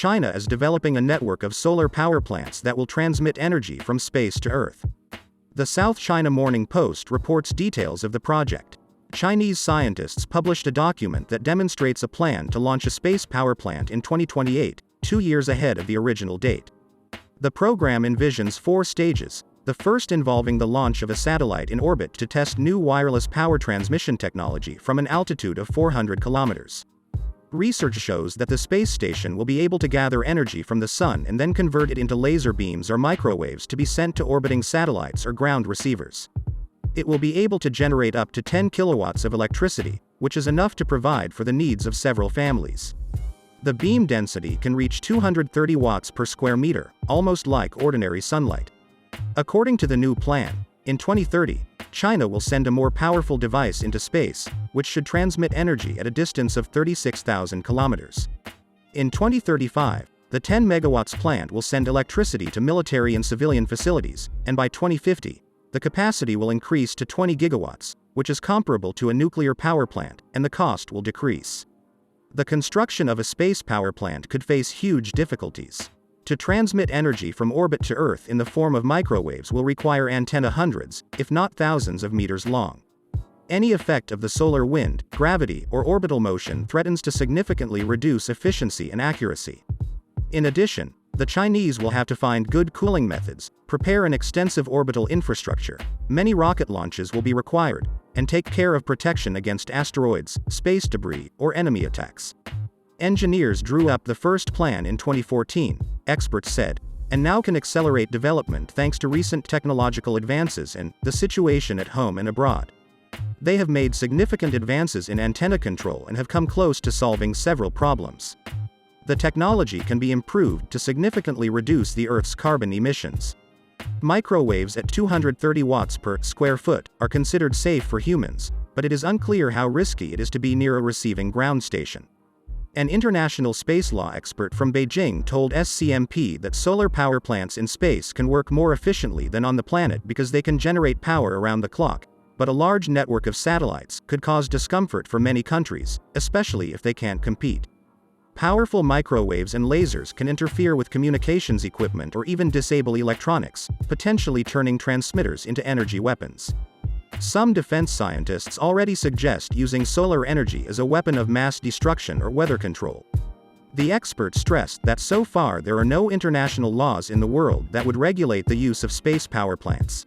China is developing a network of solar power plants that will transmit energy from space to Earth. The South China Morning Post reports details of the project. Chinese scientists published a document that demonstrates a plan to launch a space power plant in 2028, 2 years ahead of the original date. The program envisions 4 stages, the first involving the launch of a satellite in orbit to test new wireless power transmission technology from an altitude of 400 kilometers. Research shows that the space station will be able to gather energy from the sun and then convert it into laser beams or microwaves to be sent to orbiting satellites or ground receivers. It will be able to generate up to 10 kilowatts of electricity, which is enough to provide for the needs of several families. The beam density can reach 230 watts per square meter, almost like ordinary sunlight. According to the new plan, in 2030, China will send a more powerful device into space, which should transmit energy at a distance of 36,000 kilometers. In 2035, the 10 megawatts plant will send electricity to military and civilian facilities, and by 2050, the capacity will increase to 20 gigawatts, which is comparable to a nuclear power plant, and the cost will decrease. The construction of a space power plant could face huge difficulties. To transmit energy from orbit to Earth in the form of microwaves will require antenna hundreds, if not thousands of meters long. Any effect of the solar wind, gravity, or orbital motion threatens to significantly reduce efficiency and accuracy. In addition, the Chinese will have to find good cooling methods, prepare an extensive orbital infrastructure, many rocket launches will be required, and take care of protection against asteroids, space debris, or enemy attacks. Engineers drew up the first plan in 2014, experts said, and now can accelerate development thanks to recent technological advances and the situation at home and abroad. They have made significant advances in antenna control and have come close to solving several problems. The technology can be improved to significantly reduce the Earth's carbon emissions. Microwaves at 230 watts per square foot are considered safe for humans, but it is unclear how risky it is to be near a receiving ground station. An international space law expert from Beijing told SCMP that solar power plants in space can work more efficiently than on the planet because they can generate power around the clock, but a large network of satellites could cause discomfort for many countries, especially if they can't compete. Powerful microwaves and lasers can interfere with communications equipment or even disable electronics, potentially turning transmitters into energy weapons. Some defense scientists already suggest using solar energy as a weapon of mass destruction or weather control. The expert stressed that so far there are no international laws in the world that would regulate the use of space power plants.